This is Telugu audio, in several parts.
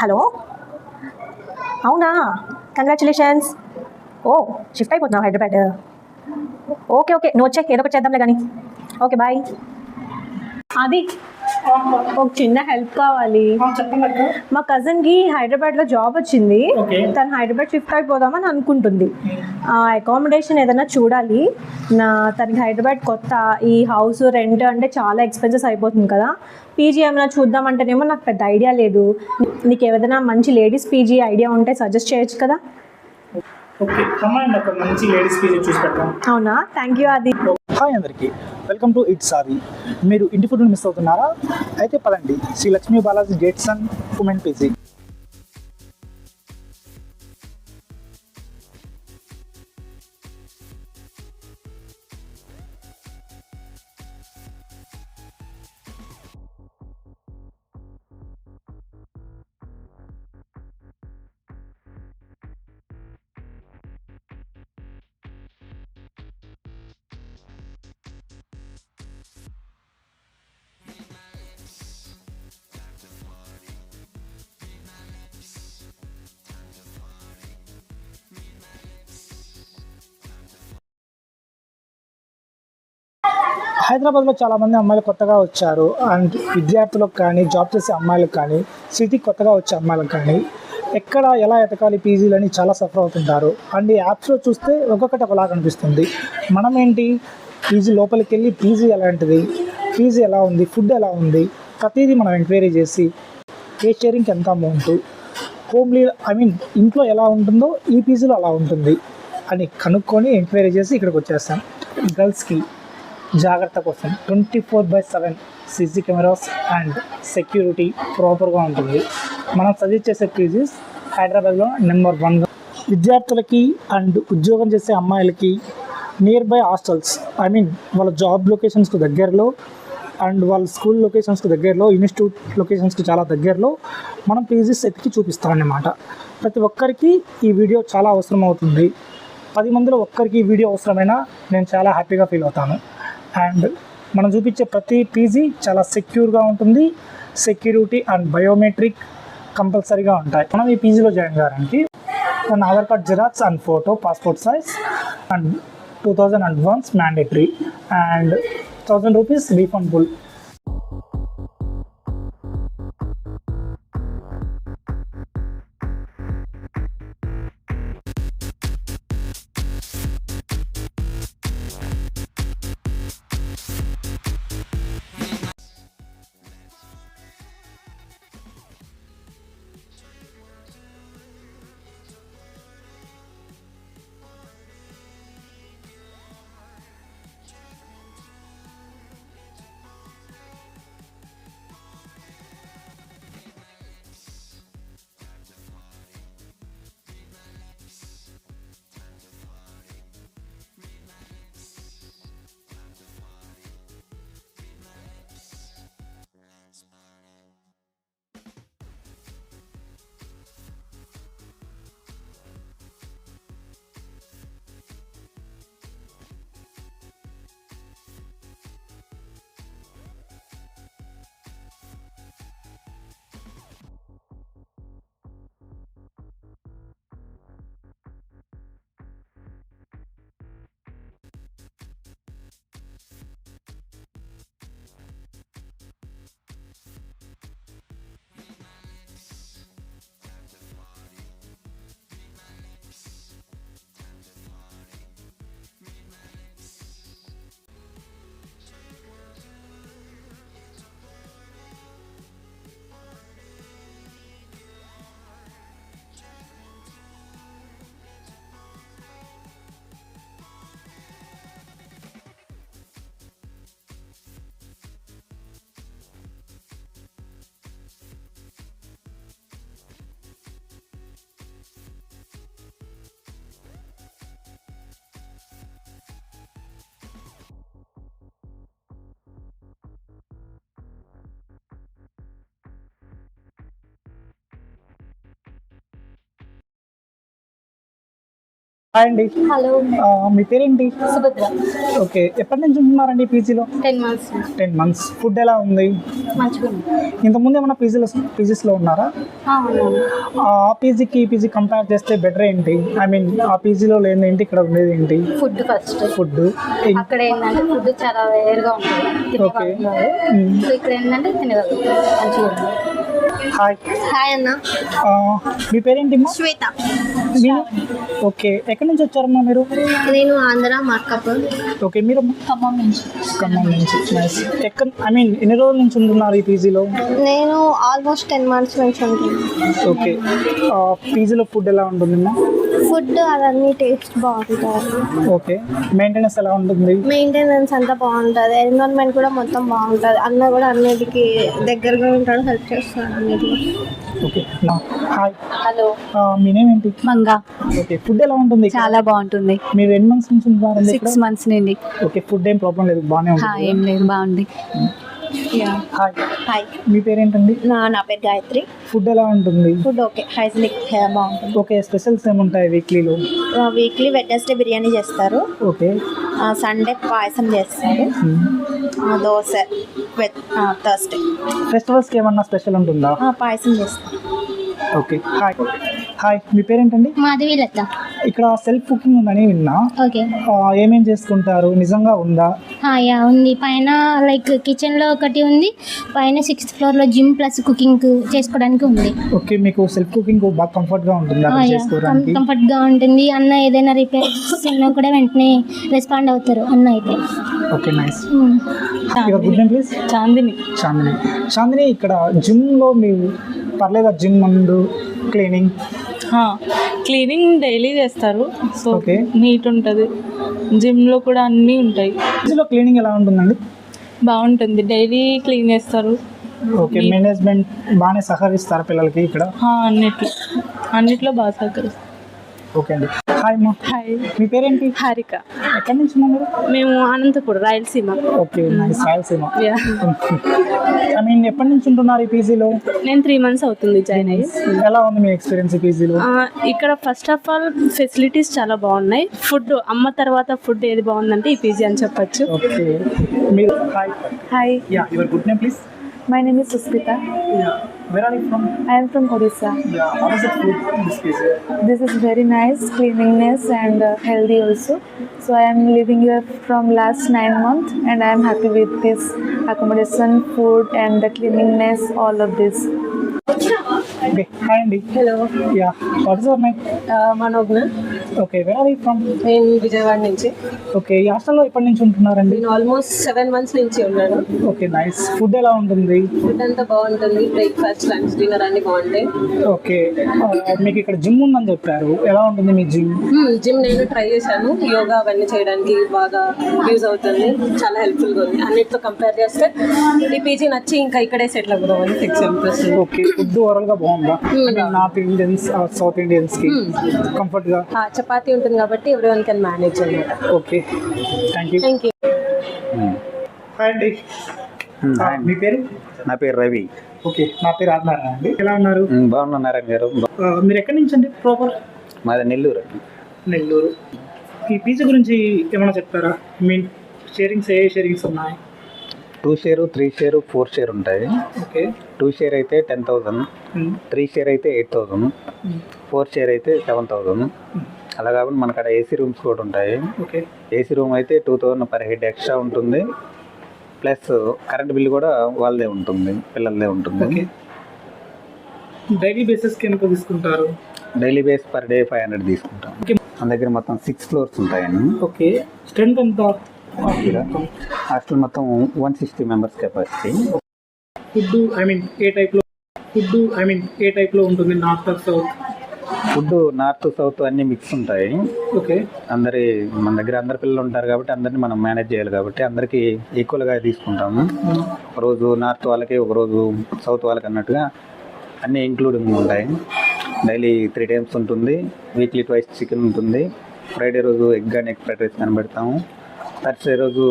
హలో, అవునా? కంగ్రాచులేషన్స్. ఓ, షిఫ్ట్ అయిపోతున్నావు హైదరాబాద్? ఓకే ఓకే, నువ్వు వచ్చే ఏదో ఒకటి చేద్దాంలే కానీ. Okay bye. అది ఒక చిన్న హెల్ప్ కావాలి. చెప్పండి అక్క. మా కజిన్కి హైదరాబాద్లో జాబ్ వచ్చింది. ఓకే. తను హైదరాబాద్ షిఫ్ట్ అయిపోదామని అనుకుంటుంది. అకామిడేషన్ ఏదైనా చూడాలి. తనకి హైదరాబాద్ కొత్త, ఈ హౌస్ రెంట్ అంటే చాలా ఎక్స్పెన్సెస్ అయిపోతుంది కదా. పీజీ ఏమైనా చూద్దామంటేనేమో నాకు పెద్ద ఐడియా లేదు. నీకు ఏదైనా మంచి లేడీస్ పీజీ ఐడియా ఉంటే సజెస్ట్ చేయొచ్చు కదా. ఓకే, కమాండ్ ఒక మంచి లేడీస్ పీజీ చూసి పెడతాం. అవునా, థ్యాంక్ యూ. అది హాయ్ అందరికీ, వెల్కమ్ టు ఇట్స్ సారీ. మీరు ఇంటి ఫుడ్ని మిస్ అవుతున్నారా? అయితే పదండి, Shri Lakshmi Balaji gates and women PG. హైదరాబాద్లో చాలామంది అమ్మాయిలు కొత్తగా వచ్చారు. అండ్ విద్యార్థులకు కానీ, జాబ్ చేసే అమ్మాయిలకు కానీ, సిటీకి కొత్తగా వచ్చే అమ్మాయిలకు కానీ ఎక్కడ ఎలా ఎతకాలి పీజీలని చాలా సఫర్ అవుతుంటారు. అండ్ ఈ యాప్స్లో చూస్తే ఒక్కొక్కటి ఒకలా కనిపిస్తుంది. మనం ఏంటి, పీజీ లోపలికి వెళ్ళి పీజీ ఎలాంటిది, పీజీ ఎలా ఉంది, ఫుడ్ ఎలా ఉంది, ప్రతిదీ మనం ఎంక్వైరీ చేసి ఏ షేరింగ్కి ఎంత అమౌంట్, హోమ్లీ ఇంట్లో ఎలా ఉంటుందో ఈ పీజీలో అలా ఉంటుంది అని కనుక్కొని ఎంక్వైరీ చేసి ఇక్కడికి వచ్చేస్తాం. గర్ల్స్కి జాగ్రత్త కోసం 24/7 సీసీ కెమెరాస్ అండ్ సెక్యూరిటీ ప్రాపర్గా ఉంటుంది. మనం సజెస్ట్ చేసే పీజీస్ హైదరాబాద్లో నెంబర్ 1గా. విద్యార్థులకి అండ్ ఉద్యోగం చేసే అమ్మాయిలకి నియర్ బై హాస్టల్స్, వాళ్ళ జాబ్ లొకేషన్స్కి దగ్గరలో అండ్ వాళ్ళ స్కూల్ లొకేషన్స్కి దగ్గరలో, ఇన్స్టిట్యూట్ లొకేషన్స్కి చాలా దగ్గరలో మనం పీజీస్ ఎత్తికి చూపిస్తామన్నమాట. ప్రతి ఒక్కరికి ఈ వీడియో చాలా అవసరం అవుతుంది. 10 మందిలో ఒక్కరికి ఈ వీడియో అవసరమైనా నేను చాలా హ్యాపీగా ఫీల్ అవుతాను. అండ్ మనం చూపించే ప్రతి పీజీ చాలా సెక్యూర్గా ఉంటుంది. సెక్యూరిటీ అండ్ బయోమెట్రిక్ కంపల్సరీగా ఉంటాయి. మనం ఈ పీజీలో జాయిన్ కావడానికి మన Aadhaar card xerox and photo, passport size and 2000 advance mandatory and 1000 rupees refundable. Hi అండి. హలో, మీ పేరేంటి? సుభద్ర. ఓకే, ఎప్పటి నుంచి ఉంటున్నారండి పీజీలో? 10 months. 10 months. ఫుడ్ ఎలా ఉంది? మంచిగా ఉంది. ఇంతకుముందు ఏమైనా పీజీస్లో ఉన్నారా? అవును. ఆ పీజీకి ఈ పీజీ కంపేర్ చేస్తే బెటర్ ఏంటి? ఐ మీన్ ఆ పీజీలో లేని ఏంటి, ఇక్కడ ఉండేది ఏంటి? Food first. ఫుడ్. అక్కడ ఏంటంటే ఫుడ్ చాలా వేరుగా ఉంటుంది, ఓకే. సో ఇక్కడ ఏంటంటే తినగలుగుతాం, మంచిగా ఉంది. హాయ్. హాయ్ అన్న. మీ పేరేంటి? శ్వేత. ఓకే, ఎక్కడి నుంచి వచ్చారమ్మా మీరు? నేను ఆంధ్ర మార్కప్. ఓకే, మీరు ఖమ్మం నుంచి. ఖమ్మం నుంచి. నైస్. ఐ మీన్ ఎన్ని రోజుల నుంచి ఉంటున్నారు ఈ పీజీలో? నేను ఆల్మోస్ట్ 10 months నుంచి ఉంటున్నాను. ఓకే, పీజీలో ఫుడ్ ఎలా ఉంటుందమ్మా? ఫుడ్ అవన్నీ టేస్ట్ బాగుంటుంది. ఓకే, మెయింటెనెన్స్ ఎలా ఉంటుంది? మెయింటెనెన్స్ అంతా బాగుంటుంది, ఎన్విరాన్మెంట్ కూడా మొత్తం బాగుంటుంది. అన్న కూడా అన్నిటికీ దగ్గరగా ఉంటాడు, హెల్ప్ చేస్తాడు అన్నిటికీ. ఓకే. హాయ్. హలో. మీ నేమ్ ఏంటి? మంగా. ఓకే, ఫుడ్ ఎలా ఉంటుంది? చాలా బాగుంటుంది. మీరు ఎన్ని మంత్స్ నుంచి ఉంటున్నారు? 6 months నుండి. ఓకే, ఫుడ్ ఏం ప్రాబ్లం లేదు, బాగానే ఉంటుంది. ఏం లేదు, బాగుంది. హాయ్. హాయ్, మీ పేరేంటండి? నా పేరు గాయత్రి. ఫుడ్ ఎలా ఉంటుంది? ఫుడ్ ఓకే, హైజీనిక్ బాగుంటుంది. ఓకే, స్పెషల్స్ ఏముంటాయి వీక్లీలో? వీక్లీ వెడ్నెస్డే బిర్యానీ చేస్తారు, ఓకే. సండే పాయసం చేస్తారు, దోశ థర్స్డే ఫెస్టివల్స్కి ఏమన్నా స్పెషల్ ఉంటుందా? పాయసం చేస్తారు. ఓకే. హాయ్. హాయ్, మీ పేరేంటండి? మాధవి లత. ఇక్కడ సెల్ఫ్ కుకింగ్ ఉందని విన్నా, ఓకే. ఏమేం చేసుకుంటారు, నిజంగా ఉందా? యా ఉంది. పైన లైక్ కిచెన్లో ఒకటి ఉంది, పైన 6th floor gym plus cooking చేసుకోవడానికి ఉంది. ఓకే, మీకు సెల్ఫ్ కుకింగ్ బాగా కంఫర్ట్గా ఉంటుంది అక్కడ చేసుకోవడానికి? కంఫర్ట్గా ఉంటుంది. అన్న ఏదైనా రిపేర్స్ ఉన్నా కూడా వెంటనే రెస్పాండ్ అవుతారు అన్న అయితే. Okay, nice. Good name please? Chandini. Chandini. Chandini, ఇక్కడ జిమ్లో మీరు పర్లేదా? జిమ్ ముందు క్లీనింగ్? క్లీనింగ్ డైలీ చేస్తారు, సో Okay. నీట్ ఉంటుంది. జిమ్లో కూడా అన్నీ ఉంటాయి, పీజీలో క్లీనింగ్ ఎలా ఉంటుందండి? బాగుంటుంది. డైలీ క్లీన్ చేస్తారు. ఓకే, మేనేజ్మెంట్ బాగానే సహకరిస్తారు పిల్లలకి ఇక్కడ? అన్నిట్లో బాగా సహకరిస్తారు. ఓకే అండి. హాయ్ అమ్మా. హాయ్, మీ పేరేంటి? హారిక. ఎక్కడి నుంచి ఉన్నారు మీరు? మేము Anantapuram, Rayalaseema. Okay, nice. Rayalaseema. Yeah. I mean ఎప్పటి నుంచి ఉంటున్నారు ఈ పీజీలో? నేను 3 months అవుతుంది జాయిన్ అయ్యి. ఎలా ఉంది మీ ఎక్స్పీరియన్స్ ఈ పీజీలో? ఇక్కడ ఫస్ట్ ఆఫ్ ఆల్ ఫెసిలిటీస్ చాలా బాగున్నాయి. ఫుడ్ అమ్మ తర్వాత ఫుడ్ ఏది బాగుందంటే ఈ పీజీ అని చెప్పచ్చు. ఓకే, మీరు hi. Hi, ya, your good name please? My name is Sushmita. Where are you from? I am from Odisha. Yeah, how is the food in this place? This is very nice, cleanliness and healthy also. So I am living here from last 9 months and I am happy with this accommodation, food and the cleanliness, all of this. Okay, hi Andy. Hello, Yeah, what is your name? Manogna. Okay, where are you from? నేను విజయవాడ నుంచి. Okay, ఈ హాస్టల్లో ఎప్పటి నుంచి ఉంటున్నారండి? నేను ఆల్మోస్ట్ 7 months నుంచి ఉన్నాను. Okay, nice. ఫుడ్ ఎలా ఉంటుంది? ఫుడ్ అంతా బాగుంటుంది, బ్రేక్ఫాస్ట్, లంచ్, డిన్నర్ అన్ని బాగుంటాయి. ఓకే, మీకు ఇక్కడ జిమ్ ఉందని చెప్పారు, ఎలా ఉంటుంది మీ జిమ్? జిమ్ నేను ట్రై చేశాను, యోగా అవన్నీ చేయడానికి బాగా యూజ్ అవుతుంది, చాలా హెల్ప్ఫుల్గా ఉంది. అన్నిటితో కంపేర్ చేస్తే ఈ పీజీ నచ్చి ఇంకా ఇక్కడే సెటిల్ అవుదామని ఫిక్స్ అనిపిస్తుంది. ఓకే, ఫుడ్ ఓవరాల్గా బాగుందా? నార్త్ ఇండియన్స్, సౌత్ ఇండియన్స్కి కంఫర్ట్గా? చపాతీ ఉంటుంది కాబట్టి ఎవ్రీ వన్ కెన్ మేనేజ్ అనమాట. Okay, thank you. Thank you. Hi అండి. మీ పేరు? నా పేరు రవి. ఓకే, నా పేరు ఆత్మారాయణ అండి. ఎలా ఉన్నారు? బాగున్నారా మీరు? మీరు ఎక్కడి నుంచి అండి ప్రాపర్? మాది నెల్లూరు. నెల్లూరు. ఈ పీజీ గురించి ఏమైనా చెప్తారా? మీన్ షేరింగ్స్, ఏ షేరింగ్స్ ఉన్నాయి? 2 share, 3 share, 4 share ఉంటాయి. ఓకే. 2 share అయితే 10,000, 3 share అయితే 8,000, 4 share అయితే 7,000. అలా కాకుండా మన కాడ ఏసీ రూమ్స్ కూడా ఉంటాయి. ఓకే. ఏసీ రూమ్ అయితే 2,000 per head ఎక్స్ట్రా ఉంటుంది, ప్లస్ కరెంట్ బిల్ కూడా వాళ్ళదే ఉంటుంది, పిల్లలదే ఉంటుంది. ఓకే. డైలీ బేసిస్కి ఎంత తీసుకుంటారు? డైలీ బేస్ పర్ డే 500 తీసుకుంటాం. మన దగ్గర మొత్తం 6 floors ఉంటాయండి. ఓకే. స్ట్రెంత్ ఎంత? హాస్టల్ మొత్తం 160 members capacity. Food I mean ఏ టైప్లో ఉంటుంది? North or south? Food north south అన్ని మిక్స్ ఉంటాయి. ఓకే. మన దగ్గర అందరి పిల్లలు ఉంటారు కాబట్టి అందరిని మనం మేనేజ్ చేయాలి కాబట్టి అందరికీ ఈక్వల్గా తీసుకుంటాము. ఒకరోజు నార్త్ వాళ్ళకి, ఒకరోజు సౌత్ వాళ్ళకి అన్నట్టుగా అన్నీ ఇంక్లూడింగ్ ఉంటాయి. డైలీ 3 times ఉంటుంది, వీక్లీ 2 చికెన్ ఉంటుంది, ఫ్రైడే రోజు ఎగ్ కానీ ఎగ్ ఫ్రైడ్ రైస్ కానీ పెడతాము, థర్స్డే రోజు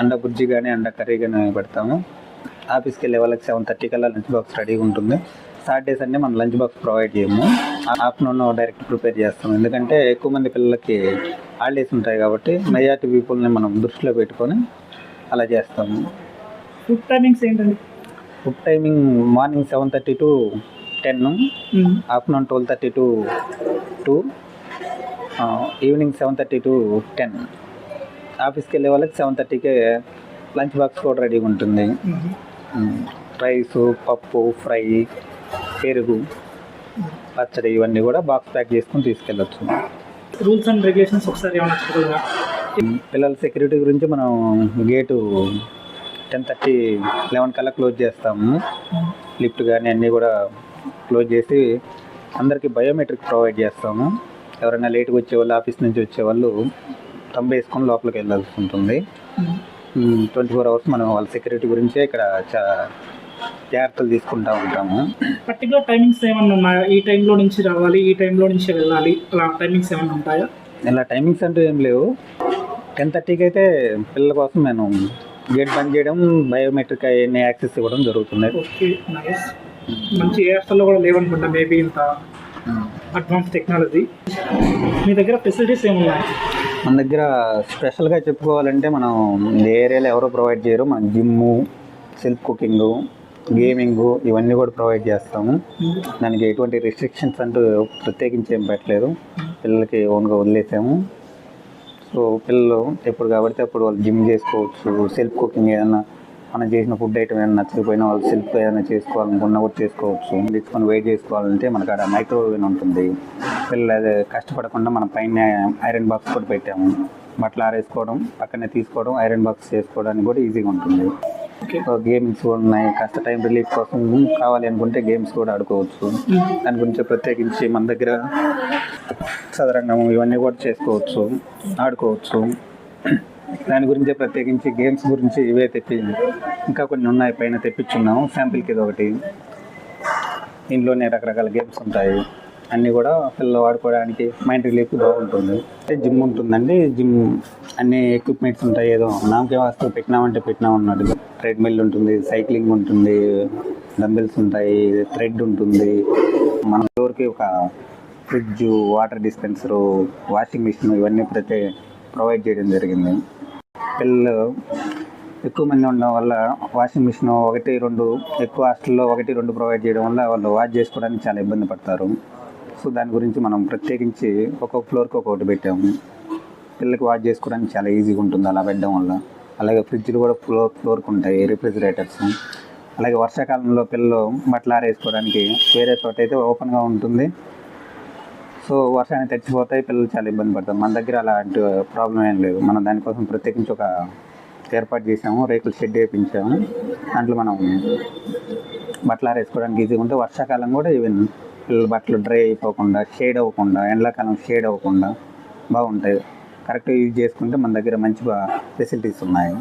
అండా బుర్జీ కానీ అండా కర్రీ కానీ పెడతాము. ఆఫీస్కి వెళ్ళే వాళ్ళకి 7:30 కల్లా లంచ్ బాక్స్ రెడీగా ఉంటుంది. సాటర్డేస్ అన్నీ మనం లంచ్ బాక్స్ ప్రొవైడ్ చేయము, ఆఫ్టర్నూన్ డైరెక్ట్ ప్రిపేర్ చేస్తాం. ఎందుకంటే ఎక్కువ మంది పిల్లలకి హాలిడేస్ ఉంటాయి కాబట్టి మెజారిటీ పీపుల్ని మనం దృష్టిలో పెట్టుకొని అలా చేస్తాము. ఫుడ్ టైమింగ్స్ ఏంటండి? Food timing morning 7:30 to 10, afternoon 12:30 to 2, evening 7:30 to 10. ఆఫీస్కి వెళ్ళే వాళ్ళకి 7:30కే లంచ్ బాక్స్ కూడా రెడీగా ఉంటుంది. రైసు, పప్పు, ఫ్రై, పెరుగు, పచ్చడి ఇవన్నీ కూడా బాక్స్ ప్యాక్ చేసుకొని తీసుకెళ్ళచ్చు. రూల్స్ అండ్ రెగ్యులేషన్స్ ఒకసారి ఏమైనా చెప్పగలరా? పిల్లల సెక్యూరిటీ గురించి మనం గేటు 10:30, 11 కల్లా క్లోజ్ చేస్తాము. లిఫ్ట్ కానీ అన్నీ కూడా క్లోజ్ చేసి అందరికీ బయోమెట్రిక్ ప్రొవైడ్ చేస్తాము. ఎవరైనా లేట్గా వచ్చేవాళ్ళు, ఆఫీస్ నుంచి వచ్చేవాళ్ళు తంబు వేసుకొని లోపలికి వెళ్ళాల్సి ఉంటుంది. 24 hours మనం వాళ్ళ సెక్యూరిటీ గురించే ఇక్కడ జాగ్రత్తలు తీసుకుంటూ ఉంటాము. పర్టికులర్ టైమింగ్స్ ఏమన్నా ఉన్నాయా? ఈ టైంలో నుంచి రావాలి, ఈ టైంలో నుంచి వెళ్ళాలి, అలా టైమింగ్స్ ఏమన్నా ఉంటాయా? ఇలా టైమింగ్స్ అంటూ ఏం లేవు. 10:30కి అయితే పిల్లల కోసం నేను గేట్ బంద్ చేయడం, బయోమెట్రిక్ అవన్నీ యాక్సెస్ ఇవ్వడం జరుగుతుంది. Okay, nice. మంచి ఏ హాస్టల్లో కూడా లేవనుకుంటా మేబీ ఇంత అడ్వాన్స్ టెక్నాలజీ. మీ దగ్గర ఫెసిలిటీస్ ఏమున్నాయి? మన దగ్గర స్పెషల్గా చెప్పుకోవాలంటే మనం ఏ ఏరియాలో ఎవరో ప్రొవైడ్ చేయరు. మనం జిమ్ము, సెల్ఫ్ కుకింగు, గేమింగ్ ఇవన్నీ కూడా ప్రొవైడ్ చేస్తాము. దానికి ఎటువంటి రిస్ట్రిక్షన్స్ అంటూ ప్రత్యేకించి ఏం పెట్టలేదు. పిల్లలకి ఓన్గా వదిలేసాము. సో పిల్లలు ఎప్పుడు కాబట్టి అప్పుడు వాళ్ళు జిమ్ చేసుకోవచ్చు. సెల్ఫ్ కుకింగ్ ఏదైనా మనం చేసిన ఫుడ్ ఐటమ్ ఏదైనా నచ్చకపోయినా వాళ్ళు సెల్ఫ్ ఏదైనా చేసుకోవాలనుకున్నా కూడా చేసుకోవచ్చు. తీసుకొని వెయిట్ చేసుకోవాలంటే మనకు అక్కడ మైక్రోవేవ్ ఉంటుంది. పిల్లలు అదే కష్టపడకుండా మనం పైన ఐరన్ బాక్స్ కూడా పెట్టాము. బట్టలు ఆరేసుకోవడం, పక్కనే తీసుకోవడం, ఐరన్ బాక్స్ చేసుకోవడానికి కూడా ఈజీగా ఉంటుంది. గేమ్స్ కూడా ఉన్నాయి. కాస్త టైం రిలీఫ్ కోసం కావాలి అనుకుంటే గేమ్స్ కూడా ఆడుకోవచ్చు. దాని గురించి ప్రత్యేకించి మన దగ్గర చదరంగం ఇవన్నీ కూడా చేసుకోవచ్చు, ఆడుకోవచ్చు. దాని గురించే ప్రత్యేకించి గేమ్స్ గురించి ఇవే ఇంకా కొన్ని ఉన్నాయి, పైన తెప్పించున్నాము. శాంపిల్కి ఇది ఒకటి. ఇంట్లోనే రకరకాల గేమ్స్ ఉంటాయి. అన్నీ కూడా పిల్లలు ఆడుకోవడానికి మైండ్ రిలీఫ్ బాగుంటుంది. జిమ్ ఉంటుందండి. జిమ్ అన్ని ఎక్విప్మెంట్స్ ఉంటాయి. ఏదో నామకే వస్తువు పెట్టినామంటే పెట్టినామన్నట్టుగా ట్రెడ్మిల్ ఉంటుంది, సైక్లింగ్ ఉంటుంది, డంబెల్స్ ఉంటాయి, థ్రెడ్ ఉంటుంది. మన ఫ్లోర్కి ఒక fridge, water dispenser, washing machine ఇవన్నీ ప్రొవైడ్ చేయడం జరిగింది. పిల్లలు ఎక్కువ మంది ఉండడం వల్ల వాషింగ్ మిషన్ 1-2, ఎక్కువ హాస్టల్లో 1-2 ప్రొవైడ్ చేయడం వల్ల వాళ్ళు వాష్ చేసుకోవడానికి చాలా ఇబ్బంది పడతారు. సో దాని గురించి మనం ప్రత్యేకించి ఒక్కొక్క ఫ్లోర్కి ఒక్కొక్కటి పెట్టాము. పిల్లలకి వాష్ చేసుకోవడానికి చాలా ఈజీగా ఉంటుంది అలా పెట్టడం వల్ల. అలాగే ఫ్రిడ్జ్లు కూడా ఫ్లోర్కి ఉంటాయి, రిఫ్రిజిరేటర్స్. అలాగే వర్షాకాలంలో పిల్లలు బట్టలు ఆరేసుకోవడానికి వేరే చోట అయితే ఓపెన్గా ఉంటుంది. సో వర్షాన్ని తెచ్చిపోతాయి, పిల్లలు చాలా ఇబ్బంది పడతారు. మన దగ్గర అలాంటి ప్రాబ్లం ఏం లేదు. మనం దానికోసం ప్రత్యేకించి ఒక ఏర్పాటు చేసాము, రేకుల షెడ్ వేయించాము. దాంట్లో మనం బట్టలు ఆరేసుకోవడానికి ఈజీగా ఉంటే వర్షాకాలం కూడా ఈవెన్ పిల్లల బట్టలు డ్రై అయిపోకుండా, షేడ్ అవ్వకుండా, ఎండాకాలం షేడ్ అవ్వకుండా బాగుంటాయి. కరెక్ట్గా యూజ్ చేసుకుంటే మన దగ్గర మంచి ఫెసిలిటీస్ ఉన్నాయి.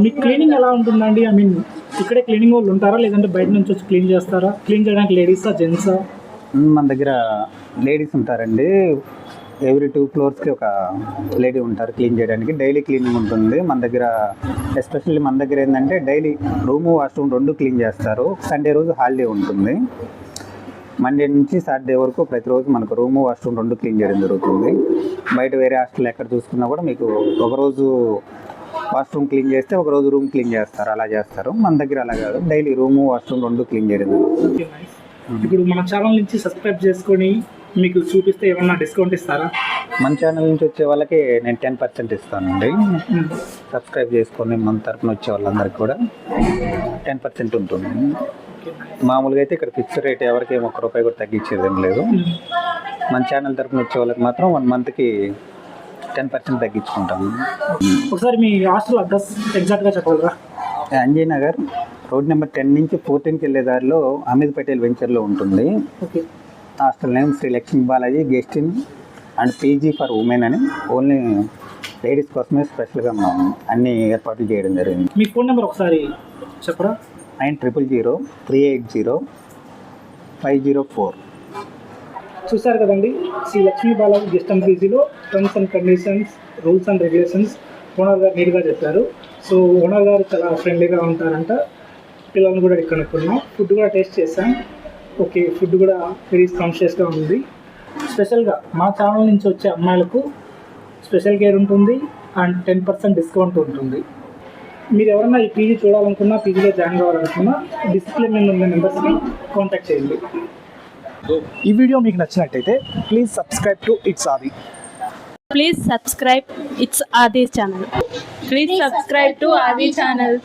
మీ క్లీనింగ్ ఎలా ఉంటుందండి? ఐ మీన్ ఇక్కడే క్లీనింగ్ వాళ్ళు ఉంటారా, లేదంటే బయట నుంచి వచ్చి క్లీన్ చేస్తారా? క్లీన్ చేయడానికి లేడీసా, జెంట్సా? మన దగ్గర లేడీస్ ఉంటారండి. ఎవ్రీ 2 ఫ్లోర్స్కి ఒక లేడీ ఉంటారు క్లీన్ చేయడానికి. డైలీ క్లీనింగ్ ఉంటుంది మన దగ్గర. ఎస్పెషల్లీ మన దగ్గర ఏంటంటే డైలీ రూము, వాష్రూమ్ 2 క్లీన్ చేస్తారు. సండే రోజు హాలిడే ఉంటుంది. మండే నుంచి సాటర్డే వరకు ప్రతిరోజు మనకు రూము, వాష్రూమ్ 2 క్లీన్ చేయడం జరుగుతుంది. బయట వేరే హాస్టల్ ఎక్కడ చూసుకున్నా కూడా మీకు ఒకరోజు వాష్రూమ్ క్లీన్ చేస్తే ఒకరోజు రూమ్ క్లీన్ చేస్తారు, అలా చేస్తారు. మన దగ్గర అలా కాదు, డైలీ రూము, వాష్రూమ్ 2 క్లీన్ చేయడం జరుగుతుంది. ఇప్పుడు మన ఛానల్ నుంచి సబ్స్క్రైబ్ చేసుకొని మీకు చూపిస్తే ఏమన్నా డిస్కౌంట్ ఇస్తారా? మన ఛానల్ నుంచి వచ్చే వాళ్ళకి నేను 10% ఇస్తానండి. సబ్స్క్రైబ్ చేసుకొని మన తరఫున వచ్చే వాళ్ళందరికీ కూడా 10% ఉంటుంది. మామూలుగా అయితే ఇక్కడ ఫిక్స్డ్ రేట్ ఎవరికి ₹1 కూడా తగ్గించేది ఏం లేదు. మన ఛానల్ తరఫున వచ్చే వాళ్ళకి మాత్రం 1 మంత్కి 10% తగ్గించుకుంటాము. ఒకసారి మీ హాస్టల్ అడ్రస్ ఎగ్జాక్ట్గా చెప్పగలరా? అంజయ్ నగర్ రోడ్ నెంబర్ 10 నుంచి 14కి వెళ్ళే దారిలో అమిత్ పటేల్ వెంచర్లో ఉంటుంది. Okay. Hostel name Shri Lakshmi Balaji guest inn and PG for women అని ఓన్లీ లేడీస్ కోసమే స్పెషల్గా మనం అన్ని ఏర్పాట్లు చేయడం జరిగింది. మీ ఫోన్ నెంబర్ ఒకసారి చెప్పరా? 9003805004. చూసారు కదండి, శ్రీ లక్ష్మీ బాలాజీ గెస్ట్ అండ్ పీజీలో terms and conditions, rules and regulations owner గారు నీట్గా చెప్పారు. సో ఓనర్ గారు చాలా ఫ్రెండ్లీగా ఉంటారంట. పిల్లల్ని కూడా ఇక్కడ కొన్నాం, ఫుడ్ కూడా టేస్ట్ చేసాం. ఓకే, ఫుడ్ కూడా వెరీ కాన్షియస్గా ఉంది. స్పెషల్గా మా ఛానల్ నుంచి వచ్చే అమ్మాయిలకు స్పెషల్ కేర్ ఉంటుంది అండ్ 10% డిస్కౌంట్ ఉంటుంది. మీరు ఎవరైనా ఈ పీజీ చూడాలనుకున్నా, పీజీలో జాయిన్ కావాలనుకున్నా డిస్ప్లే మీద ఉన్న నెంబర్స్కి కాంటాక్ట్ చేయండి. ఈ వీడియో మీకు నచ్చినట్టయితే ప్లీజ్ సబ్స్క్రైబ్ టు ఇట్స్ ఆది. ప్లీజ్ సబ్స్క్రైబ్ ఇట్స్ ఆది ఛానల్. ప్లీజ్ సబ్స్క్రైబ్ టు ఆది ఛానల్.